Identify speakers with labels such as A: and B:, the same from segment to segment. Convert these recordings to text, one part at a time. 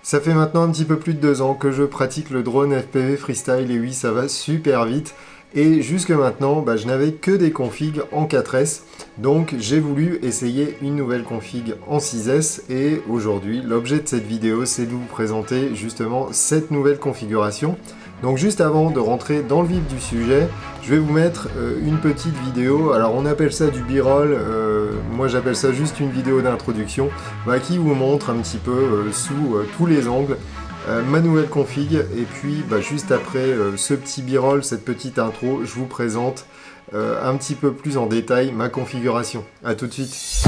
A: Ça fait maintenant un petit peu plus de 2 ans que je pratique le drone FPV freestyle et oui, ça va super vite. Et jusque maintenant, je n'avais que des configs en 4S, donc j'ai voulu essayer une nouvelle config en 6S et aujourd'hui, l'objet de cette vidéo, c'est de vous présenter justement cette nouvelle configuration. Donc juste avant de rentrer dans le vif du sujet, je vais vous mettre une petite vidéo, alors on appelle ça du b-roll, moi j'appelle ça juste une vidéo d'introduction, qui vous montre un petit peu sous tous les angles ma nouvelle config, et puis juste après ce petit b-roll, cette petite intro, je vous présente un petit peu plus en détail ma configuration. A tout de suite.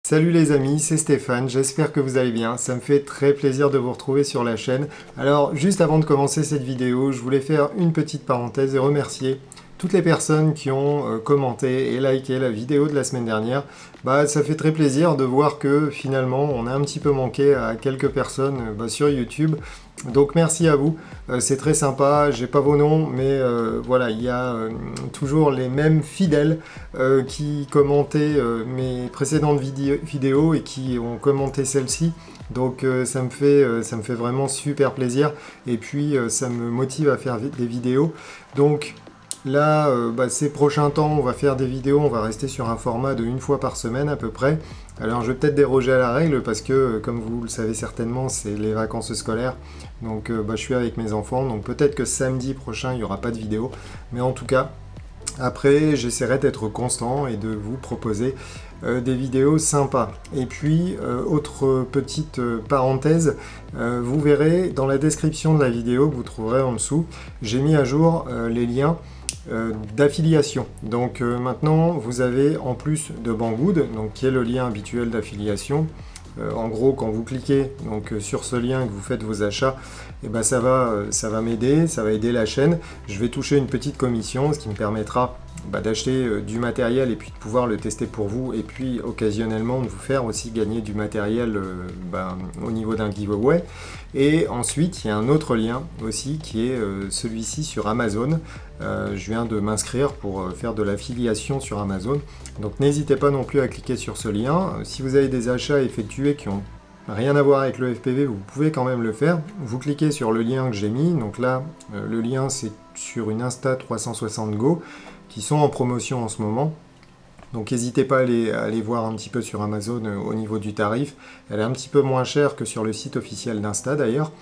A: Salut les amis, c'est Stéphane, j'espère que vous allez bien, ça me fait très plaisir de vous retrouver sur la chaîne. Alors juste avant de commencer cette vidéo, je voulais faire une petite parenthèse et remercier toutes les personnes qui ont commenté et liké la vidéo de la semaine dernière. Ça fait très plaisir de voir que finalement on a un petit peu manqué à quelques personnes sur YouTube. Donc merci à vous, c'est très sympa, j'ai pas vos noms, mais voilà, il y a toujours les mêmes fidèles qui commentaient mes précédentes vidéos et qui ont commenté celle-ci. Donc ça me fait vraiment super plaisir et puis ça me motive à faire des vidéos. Donc là, ces prochains temps, on va faire des vidéos, on va rester sur un format de 1 fois par semaine à peu près. Alors je vais peut-être déroger à la règle parce que, comme vous le savez certainement, c'est les vacances scolaires. Donc je suis avec mes enfants, donc peut-être que samedi prochain, il n'y aura pas de vidéo. Mais en tout cas, après, j'essaierai d'être constant et de vous proposer des vidéos sympas. Et puis, autre petite parenthèse, vous verrez dans la description de la vidéo que vous trouverez en dessous, j'ai mis à jour les liens d'affiliation. Donc maintenant vous avez, en plus de Banggood, donc qui est le lien habituel d'affiliation, en gros quand vous cliquez sur ce lien et que vous faites vos achats, et ça va m'aider, ça va aider la chaîne. Je vais toucher une petite commission, ce qui me permettra d'acheter du matériel et puis de pouvoir le tester pour vous, et puis occasionnellement de vous faire aussi gagner du matériel au niveau d'un giveaway. Et ensuite il y a un autre lien aussi qui est celui-ci sur Amazon. Je viens de m'inscrire pour faire de l'affiliation sur Amazon, donc n'hésitez pas non plus à cliquer sur ce lien. Si vous avez des achats effectués qui ont rien à voir avec le FPV, vous pouvez quand même le faire. Vous cliquez sur le lien que j'ai mis, donc là le lien c'est sur une Insta360 Go qui sont en promotion en ce moment. Donc n'hésitez pas à aller voir un petit peu sur Amazon au niveau du tarif. Elle est un petit peu moins chère que sur le site officiel d'Insta d'ailleurs.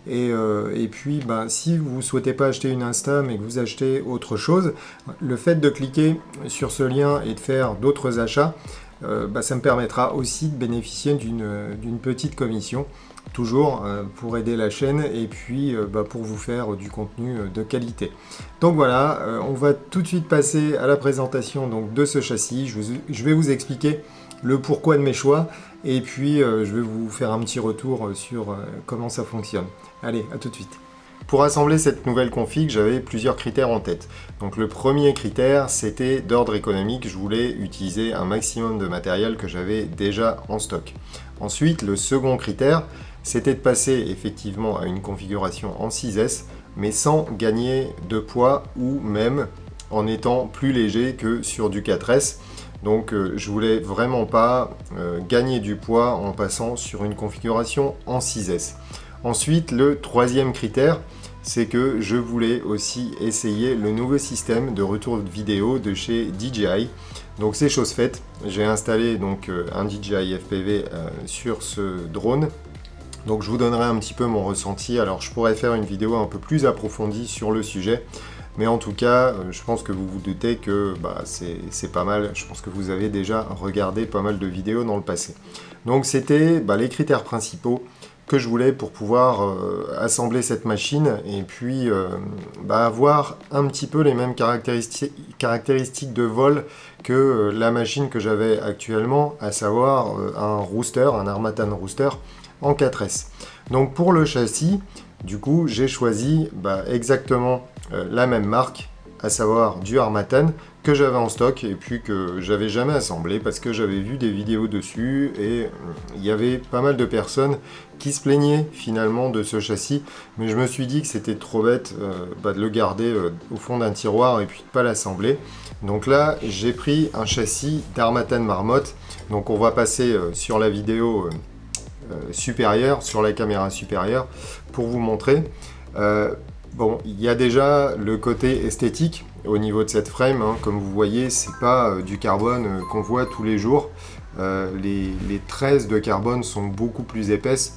A: Et puis si vous ne souhaitez pas acheter une Insta mais que vous achetez autre chose, le fait de cliquer sur ce lien et de faire d'autres achats, ça me permettra aussi de bénéficier d'une petite commission, toujours pour aider la chaîne et puis pour vous faire du contenu de qualité. Donc voilà, on va tout de suite passer à la présentation de ce châssis. Je vais vous expliquer le pourquoi de mes choix et puis je vais vous faire un petit retour sur comment ça fonctionne. Allez, à tout de suite. Pour assembler cette nouvelle config, j'avais plusieurs critères en tête. Donc le premier critère, c'était d'ordre économique. Je voulais utiliser un maximum de matériel que j'avais déjà en stock. Ensuite, le second critère, c'était de passer effectivement à une configuration en 6S, mais sans gagner de poids ou même en étant plus léger que sur du 4S. Donc je voulais vraiment pas gagner du poids en passant sur une configuration en 6S. Ensuite, le troisième critère, c'est que je voulais aussi essayer le nouveau système de retour de vidéo de chez DJI. Donc c'est chose faite, j'ai installé un DJI FPV sur ce drone. Donc je vous donnerai un petit peu mon ressenti. Alors je pourrais faire une vidéo un peu plus approfondie sur le sujet, mais en tout cas, je pense que vous vous doutez que c'est pas mal. Je pense que vous avez déjà regardé pas mal de vidéos dans le passé. Donc c'était les critères principaux que je voulais pour pouvoir assembler cette machine et puis avoir un petit peu les mêmes caractéristiques de vol que la machine que j'avais actuellement, à savoir un rooster, un Harmattan rooster en 4S. Donc pour le châssis, du coup, j'ai choisi exactement la même marque, à savoir du Harmattan, que j'avais en stock et puis que j'avais jamais assemblé parce que j'avais vu des vidéos dessus et il y avait pas mal de personnes qui se plaignaient finalement de ce châssis, mais je me suis dit que c'était trop bête de le garder au fond d'un tiroir et puis de pas l'assembler. Donc là, j'ai pris un châssis d'Harmattan Marmotte. Donc on va passer sur la vidéo supérieure, sur la caméra supérieure, pour vous montrer. Bon, il y a déjà le côté esthétique au niveau de cette frame, hein. Comme vous voyez, c'est pas du carbone qu'on voit tous les jours. Les tresses de carbone sont beaucoup plus épaisses.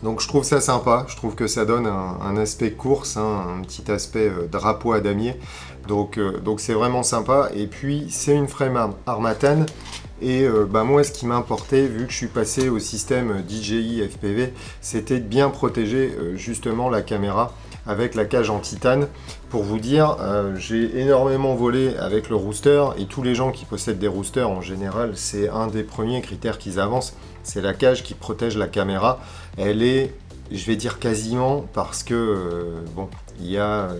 A: Donc je trouve ça sympa, je trouve que ça donne un aspect course, hein, un petit aspect drapeau à damier. Donc c'est vraiment sympa. Et puis c'est une frame Harmattan. Et moi, ce qui m'importait, vu que je suis passé au système DJI FPV, c'était de bien protéger justement la caméra avec la cage en titane. Pour vous dire, j'ai énormément volé avec le rooster et tous les gens qui possèdent des roosters en général, c'est un des premiers critères qu'ils avancent, c'est la cage qui protège la caméra. Elle est, je vais dire quasiment, parce que il y a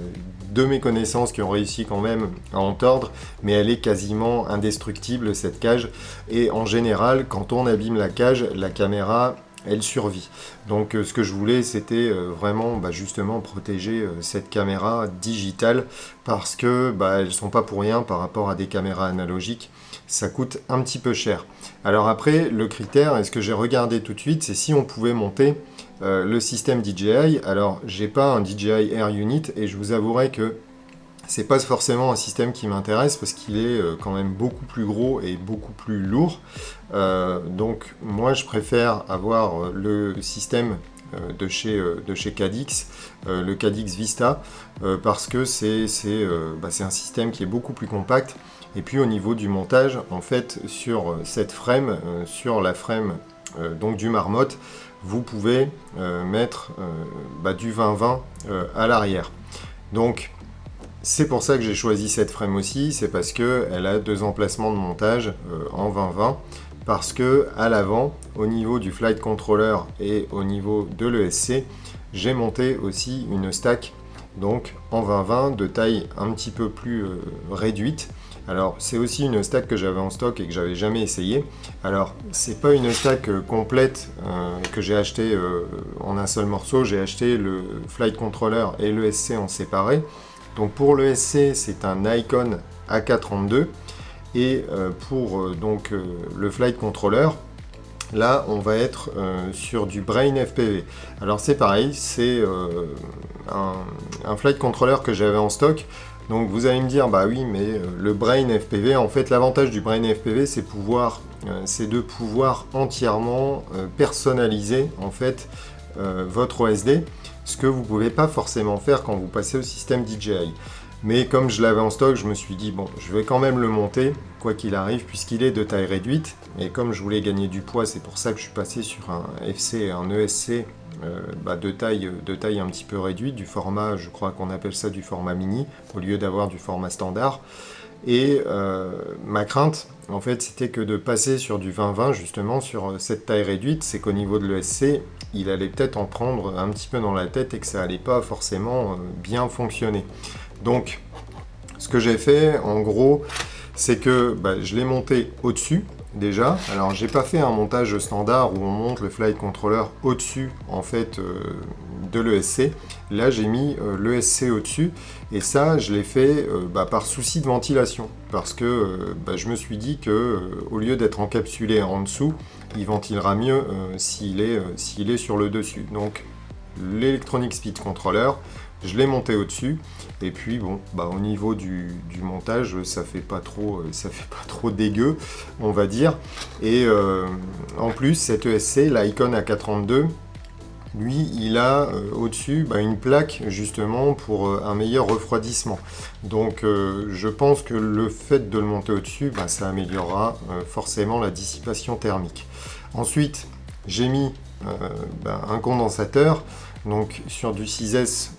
A: de mes connaissances qui ont réussi quand même à en tordre, mais elle est quasiment indestructible cette cage. Et en général, quand on abîme la cage, la caméra elle survit. Donc ce que je voulais, c'était vraiment justement protéger cette caméra digitale parce que elles sont pas pour rien par rapport à des caméras analogiques. Ça coûte un petit peu cher. Alors après, le critère, et ce que j'ai regardé tout de suite, c'est si on pouvait monter le système DJI. Alors j'ai pas un DJI Air Unit et je vous avouerai que c'est pas forcément un système qui m'intéresse parce qu'il est quand même beaucoup plus gros et beaucoup plus lourd. Donc moi je préfère avoir le système de chez Cadix, le Cadix Vista, parce que c'est un système qui est beaucoup plus compact. Et puis au niveau du montage, en fait, sur cette frame, sur la frame donc du Marmotte, vous pouvez mettre du 20-20 à l'arrière. Donc c'est pour ça que j'ai choisi cette frame aussi, c'est parce qu'elle a deux emplacements de montage en 20-20, parce que à l'avant, au niveau du flight controller et au niveau de l'ESC, j'ai monté aussi une stack donc en 20-20 de taille un petit peu plus réduite. Alors c'est aussi une stack que j'avais en stock et que j'avais jamais essayé. Alors c'est pas une stack complète que j'ai acheté en un seul morceau, j'ai acheté le flight controller et l'ESC en séparé. Donc pour l'ESC, c'est un Nikon AK32 et pour le flight controller, là on va être sur du Brain FPV. Alors c'est pareil, c'est un flight controller que j'avais en stock. Donc vous allez me dire, bah oui, mais le Brain FPV, en fait l'avantage du Brain FPV, c'est de pouvoir entièrement personnaliser en fait votre OSD, ce que vous ne pouvez pas forcément faire quand vous passez au système DJI. Mais comme je l'avais en stock, je me suis dit, bon, je vais quand même le monter, quoi qu'il arrive, puisqu'il est de taille réduite. Et comme je voulais gagner du poids, c'est pour ça que je suis passé sur un FC, un ESC de taille un petit peu réduite, du format, je crois qu'on appelle ça du format mini, au lieu d'avoir du format standard. Et ma crainte, en fait, c'était que de passer sur du 20-20, justement, sur cette taille réduite, c'est qu'au niveau de l'ESC, il allait peut-être en prendre un petit peu dans la tête et que ça allait pas forcément bien fonctionner. Donc, ce que j'ai fait, en gros, c'est que je l'ai monté au-dessus, déjà. Alors, j'ai pas fait un montage standard où on monte le flight controller au-dessus, en fait, de l'ESC. Là, j'ai mis l'ESC au-dessus. Et ça, je l'ai fait par souci de ventilation. Parce que je me suis dit que au lieu d'être encapsulé en dessous, il ventilera mieux s'il est sur le dessus. Donc, l'Electronic Speed Controller, je l'ai monté au-dessus. Et puis bon, au niveau du montage, ça fait pas trop dégueu, on va dire. Et en plus, cet ESC, l'Icon AK32, lui, il a au-dessus une plaque justement pour un meilleur refroidissement. Donc je pense que le fait de le monter au-dessus, ça améliorera forcément la dissipation thermique. Ensuite, j'ai mis un condensateur. Donc sur du 6S,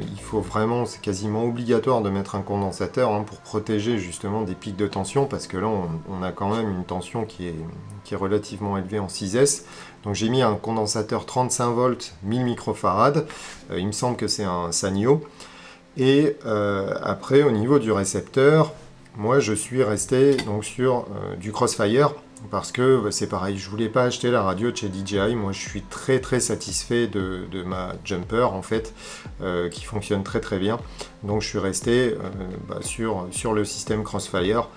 A: il faut vraiment, c'est quasiment obligatoire de mettre un condensateur pour protéger justement des pics de tension, parce que là on a quand même une tension qui est relativement élevée en 6S. Donc j'ai mis un condensateur 35 volts 1000 microfarad, il me semble que c'est un Sanyo. Et après au niveau du récepteur, moi je suis resté donc sur du Crossfire, parce que c'est pareil, je voulais pas acheter la radio de chez DJI. Moi je suis très très satisfait de ma Jumper en fait, qui fonctionne très très bien. Donc je suis resté sur le système Crossfire,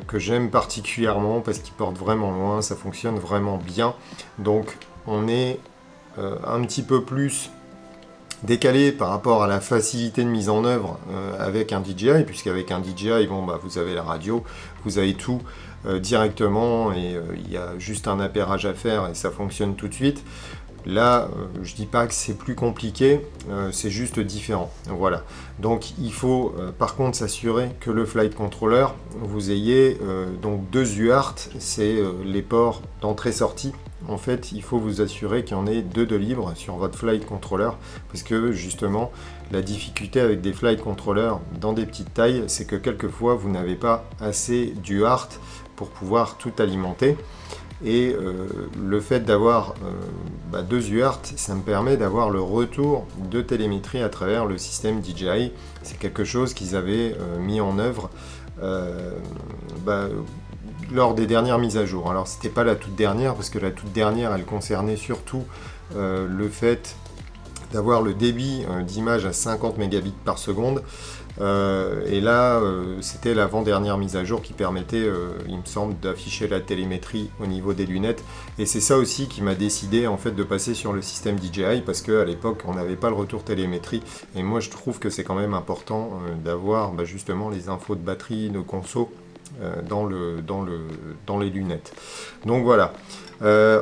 A: que j'aime particulièrement parce qu'il porte vraiment loin, ça fonctionne vraiment bien. Donc on est un petit peu plus décalé par rapport à la facilité de mise en œuvre avec un DJI, puisqu'avec un DJI, vous avez la radio, vous avez tout directement, et il y a juste un appairage à faire et ça fonctionne tout de suite. Là, je dis pas que c'est plus compliqué, c'est juste différent. Voilà. Donc il faut par contre s'assurer que le flight controller, vous ayez donc 2 UART, c'est les ports d'entrée-sortie. En fait, il faut vous assurer qu'il y en ait 2 de libre sur votre flight controller, parce que justement, la difficulté avec des flight controllers dans des petites tailles, c'est que quelquefois, vous n'avez pas assez d'UART pour pouvoir tout alimenter. Et le fait d'avoir 2 UART, ça me permet d'avoir le retour de télémétrie à travers le système DJI. C'est quelque chose qu'ils avaient mis en œuvre lors des dernières mises à jour. Alors c'était pas la toute dernière, parce que la toute dernière elle concernait surtout le fait d'avoir le débit d'image à 50 mégabits par seconde, et là c'était l'avant-dernière mise à jour qui permettait, il me semble, d'afficher la télémétrie au niveau des lunettes. Et c'est ça aussi qui m'a décidé en fait de passer sur le système DJI, parce qu'à l'époque on n'avait pas le retour télémétrie, et moi je trouve que c'est quand même important d'avoir justement les infos de batterie, de conso dans les lunettes. Donc voilà.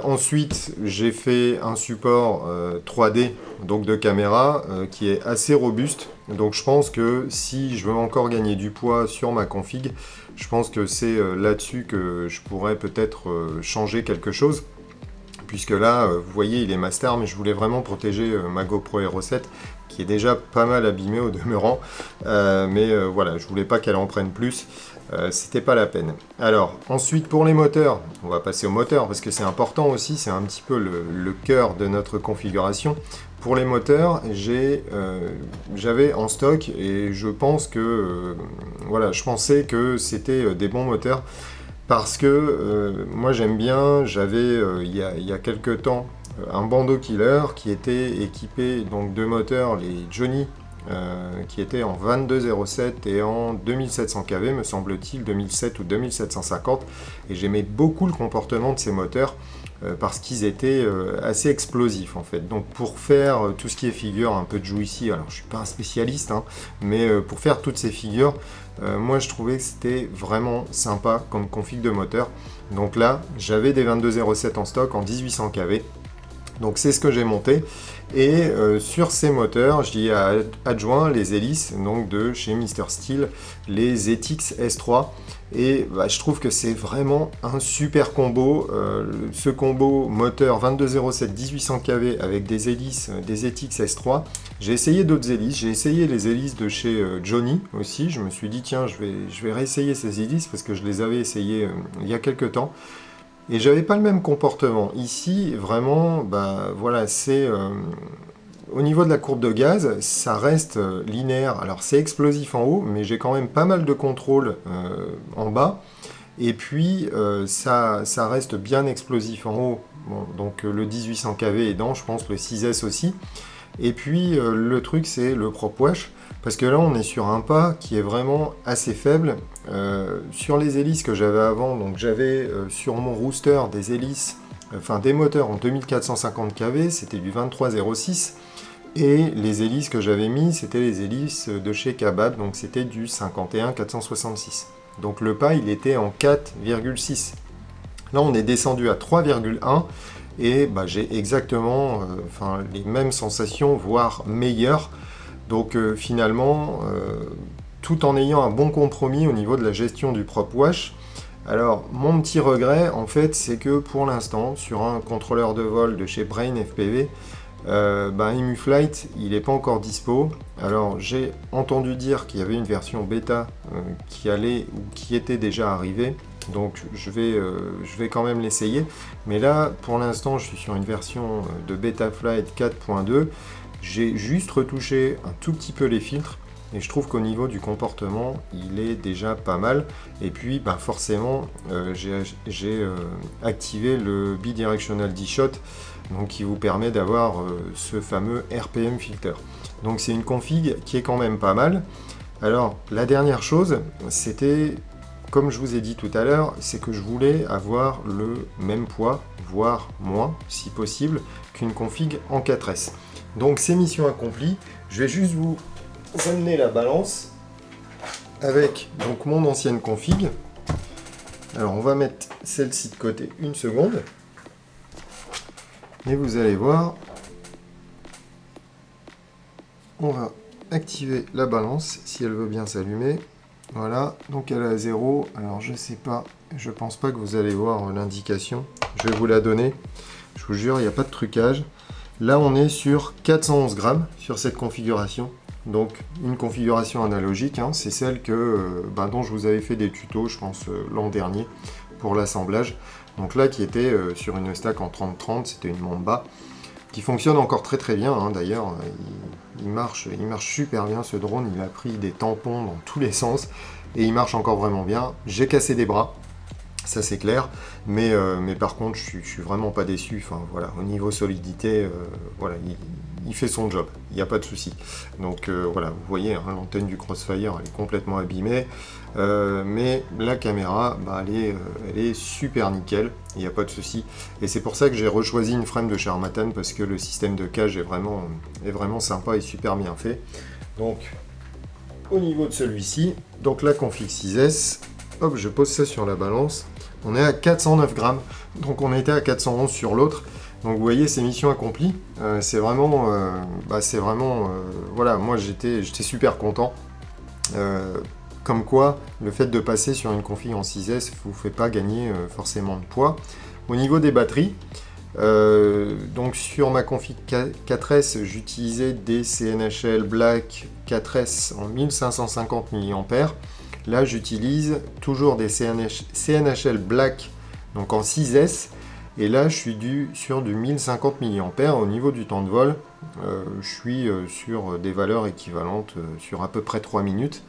A: Ensuite, j'ai fait un support 3D donc de caméra qui est assez robuste. Donc je pense que si je veux encore gagner du poids sur ma config, je pense que c'est là-dessus que je pourrais peut-être changer quelque chose. Puisque là, vous voyez, il est master, mais je voulais vraiment protéger ma GoPro Hero 7, qui est déjà pas mal abîmée au demeurant. Voilà, je voulais pas qu'elle en prenne plus. C'était pas la peine. Alors, ensuite, pour les moteurs, on va passer aux moteurs, parce que c'est important aussi, c'est un petit peu le cœur de notre configuration. Pour les moteurs, j'avais en stock, et je pense que, je pensais que c'était des bons moteurs. Parce que moi j'aime bien, j'avais il y a quelques temps un bandeau killer qui était équipé donc de moteurs, les Johnny, qui étaient en 2207 et en 2700 kV me semble-t-il, 2007 ou 2750, et j'aimais beaucoup le comportement de ces moteurs parce qu'ils étaient assez explosifs en fait. Donc pour faire tout ce qui est figure un peu de joue ici, alors je suis pas un spécialiste, mais pour faire toutes ces figures, moi je trouvais que c'était vraiment sympa comme config de moteur. Donc là j'avais des 2207 en stock en 1800 kV, donc c'est ce que j'ai monté. Et sur ces moteurs, j'y ai adjoint les hélices donc de chez Mister Steel, les ZX S3. Et je trouve que c'est vraiment un super combo. Ce combo moteur 2207 1800 kV avec des hélices des ZX S3. J'ai essayé d'autres hélices, j'ai essayé les hélices de chez Johnny aussi. Je me suis dit tiens, je vais réessayer ces hélices parce que je les avais essayées il y a quelques temps. Et j'avais pas le même comportement. Ici, vraiment, c'est au niveau de la courbe de gaz, ça reste linéaire. Alors c'est explosif en haut, mais j'ai quand même pas mal de contrôle en bas. Et puis ça reste bien explosif en haut. Bon, donc le 1800 kV aidant, je pense le 6S aussi. Et puis le truc c'est le prop wash. Parce que là on est sur un pas qui est vraiment assez faible. Sur les hélices que j'avais avant, donc j'avais sur mon rooster des hélices, des moteurs en 2450 kV, c'était du 2306. Et les hélices que j'avais mis, c'était les hélices de chez Cabad, donc c'était du 51 466. Donc le pas il était en 4,6. Là on est descendu à 3,1 et j'ai exactement les mêmes sensations, voire meilleures. Donc finalement, tout en ayant un bon compromis au niveau de la gestion du prop wash, Alors, mon petit regret, en fait, c'est que pour l'instant, sur un contrôleur de vol de chez Brain FPV, EmuFlight, il n'est pas encore dispo. Alors, j'ai entendu dire qu'il y avait une version bêta qui allait ou qui était déjà arrivée. Donc, je vais quand même l'essayer. Mais là, pour l'instant, je suis sur une version de Betaflight 4.2. J'ai juste retouché un tout petit peu les filtres. Et je trouve qu'au niveau du comportement, il est déjà pas mal. Et puis, forcément, j'ai activé le Bidirectional D-Shot, donc qui vous permet d'avoir ce fameux RPM filter. Donc c'est une config qui est quand même pas mal. Alors, la dernière chose, c'était, comme je vous ai dit tout à l'heure, c'est que je voulais avoir le même poids, voire moins, si possible, qu'une config en 4S. Donc c'est mission accomplie. Je vais juste vous amener la balance avec donc mon ancienne config. Alors on va mettre celle-ci de côté une seconde et vous allez voir, on va activer la balance si elle veut bien s'allumer. Voilà, donc elle est à 0. Alors je sais pas, je pense pas que vous allez voir l'indication, je vais vous la donner, je vous jure, il n'y a pas de trucage. Là on est sur 411 grammes sur cette configuration. Donc une configuration analogique, hein, c'est celle dont je vous avais fait des tutos, je pense, l'an dernier, pour l'assemblage. Donc là, qui était sur une stack en 30-30, c'était une Mamba, qui fonctionne encore très très bien, hein, d'ailleurs. Il marche super bien ce drone, il a pris des tampons dans tous les sens, et il marche encore vraiment bien. J'ai cassé des bras, ça c'est clair, mais par contre je suis vraiment pas déçu. Enfin voilà, au niveau solidité, voilà, il fait son job, il n'y a pas de souci. Donc voilà, vous voyez, hein, l'antenne du Crossfire elle est complètement abîmée, mais la caméra, elle est super nickel, il n'y a pas de souci. Et c'est pour ça que j'ai rechoisi une frame de chez Harmattan, parce que le système de cage est vraiment sympa et super bien fait. Donc au niveau de celui-ci, donc la config 6S, hop, je pose ça sur la balance. On est à 409 grammes, donc on était à 411 sur l'autre. Donc vous voyez, c'est mission accomplie. C'est vraiment, voilà, moi j'étais super content. Comme quoi, le fait de passer sur une config en 6S ne vous fait pas gagner forcément de poids. Au niveau des batteries, donc sur ma config 4S, j'utilisais des CNHL Black 4S en 1550 mAh. Là, j'utilise toujours des CNHL Black, donc en 6S, et là, je suis sur du 1050 mAh. Au niveau du temps de vol, je suis sur des valeurs équivalentes sur à peu près 3 minutes.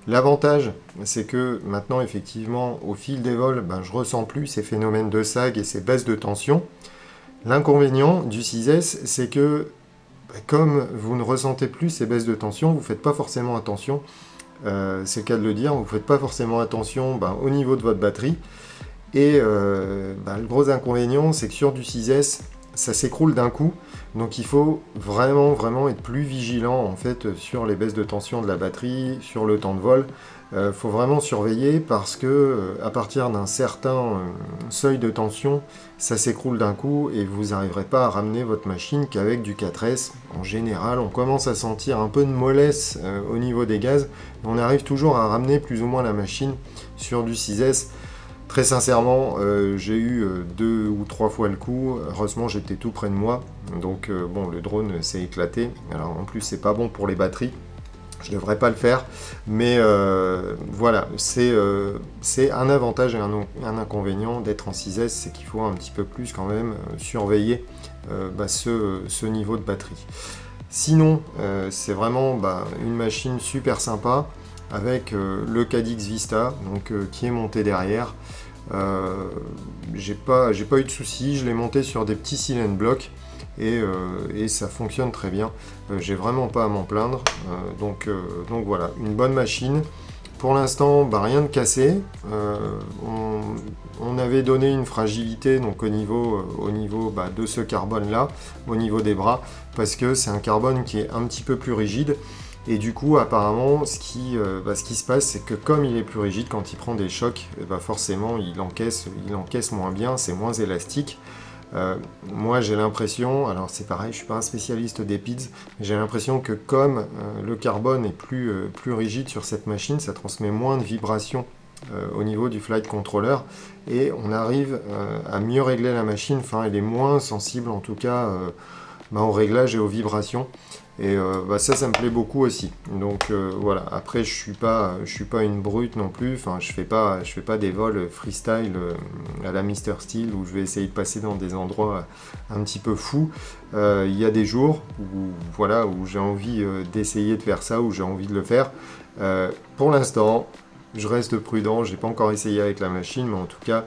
A: L'avantage, c'est que maintenant, effectivement, au fil des vols, je ressens plus ces phénomènes de sag et ces baisses de tension. L'inconvénient du 6S, c'est que, comme vous ne ressentez plus ces baisses de tension, vous ne faites pas forcément attention. C'est le cas de le dire, vous ne faites pas forcément attention au niveau de votre batterie. Et le gros inconvénient, c'est que sur du 6S, ça s'écroule d'un coup. Donc il faut vraiment être plus vigilant en fait sur les baisses de tension de la batterie, sur le temps de vol. Il faut vraiment surveiller parce que à partir d'un certain seuil de tension, ça s'écroule d'un coup et vous n'arriverez pas à ramener votre machine qu'avec du 4S. En général, on commence à sentir un peu de mollesse au niveau des gaz. On arrive toujours à ramener plus ou moins la machine sur du 6S. Très sincèrement, j'ai eu 2 ou 3 fois le coup. Heureusement, j'étais tout près de moi. Donc, le drone s'est éclaté. Alors, en plus, c'est pas bon pour les batteries. Je devrais pas le faire. Mais voilà, c'est un avantage et un inconvénient d'être en 6S. C'est qu'il faut un petit peu plus quand même surveiller ce niveau de batterie. Sinon, c'est vraiment une machine super sympa, avec le Cadix Vista, donc, qui est monté derrière. J'ai pas eu de soucis, je l'ai monté sur des petits cylindres blocs et ça fonctionne très bien. J'ai vraiment pas à m'en plaindre. Donc voilà, une bonne machine. Pour l'instant, rien de cassé. On avait donné une fragilité donc au niveau de ce carbone là, au niveau des bras, parce que c'est un carbone qui est un petit peu plus rigide. Et du coup, apparemment, ce qui se passe, c'est que comme il est plus rigide, quand il prend des chocs, forcément, il encaisse moins bien, c'est moins élastique. Moi, j'ai l'impression, alors c'est pareil, je ne suis pas un spécialiste des PIDs, mais j'ai l'impression que comme le carbone est plus rigide sur cette machine, ça transmet moins de vibrations au niveau du flight controller et on arrive à mieux régler la machine, enfin elle est moins sensible en tout cas au réglage et aux vibrations. Et ça me plaît beaucoup aussi. Donc voilà. Après, je suis pas une brute non plus. Enfin, je fais pas des vols freestyle à la Mr Steel où je vais essayer de passer dans des endroits un petit peu fous. Il y a des jours où j'ai envie d'essayer de faire ça, où j'ai envie de le faire. Pour l'instant, je reste prudent. J'ai pas encore essayé avec la machine, mais en tout cas,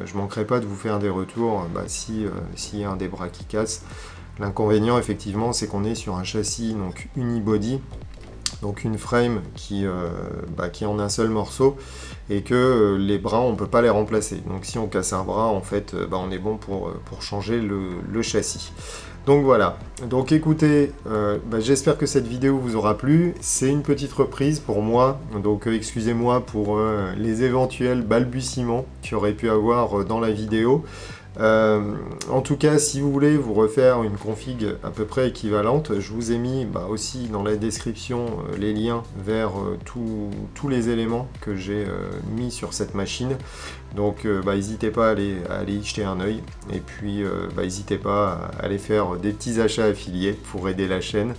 A: je manquerai pas de vous faire des retours s'il y a un des bras qui casse. L'inconvénient, effectivement, c'est qu'on est sur un châssis donc unibody, donc une frame qui est en un seul morceau, et que les bras, on ne peut pas les remplacer. Donc si on casse un bras, en fait, on est bon pour changer le châssis. Donc voilà. Donc écoutez, j'espère que cette vidéo vous aura plu. C'est une petite reprise pour moi, donc excusez-moi pour les éventuels balbutiements qu'il y aurait pu avoir dans la vidéo. En tout cas, si vous voulez vous refaire une config à peu près équivalente, je vous ai mis aussi dans la description les liens vers tous les éléments que j'ai mis sur cette machine. Donc n'hésitez pas à aller y jeter un œil. Et puis n'hésitez pas à aller faire des petits achats affiliés pour aider la chaîne.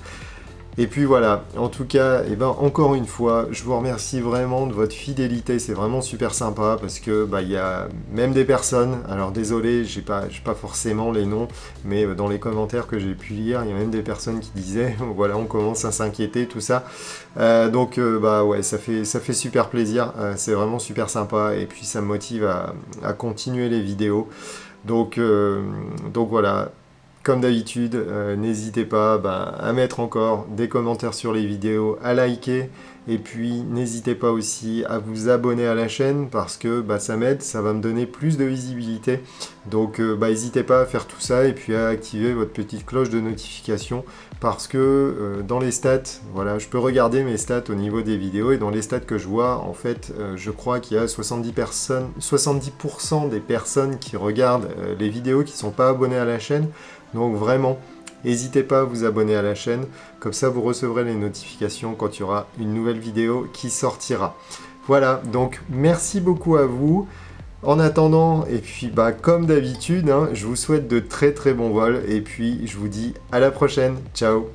A: Et puis voilà, en tout cas, encore une fois, je vous remercie vraiment de votre fidélité, c'est vraiment super sympa parce que y a même des personnes, alors désolé, j'ai pas forcément les noms, mais dans les commentaires que j'ai pu lire, il y a même des personnes qui disaient, voilà, on commence à s'inquiéter, tout ça. Donc ouais, ça fait super plaisir, c'est vraiment super sympa et puis ça me motive à continuer les vidéos. Donc voilà. Comme d'habitude, n'hésitez pas à mettre encore des commentaires sur les vidéos, à liker, et puis n'hésitez pas aussi à vous abonner à la chaîne parce que ça m'aide, ça va me donner plus de visibilité. Donc n'hésitez pas à faire tout ça et puis à activer votre petite cloche de notification parce que dans les stats, voilà, je peux regarder mes stats au niveau des vidéos et dans les stats que je vois, en fait, je crois qu'il y a 70% des personnes qui regardent les vidéos qui ne sont pas abonnées à la chaîne. Donc vraiment, n'hésitez pas à vous abonner à la chaîne, comme ça vous recevrez les notifications quand il y aura une nouvelle vidéo qui sortira. Voilà, donc merci beaucoup à vous. En attendant, et puis comme d'habitude, je vous souhaite de très très bons vols, et puis je vous dis à la prochaine. Ciao!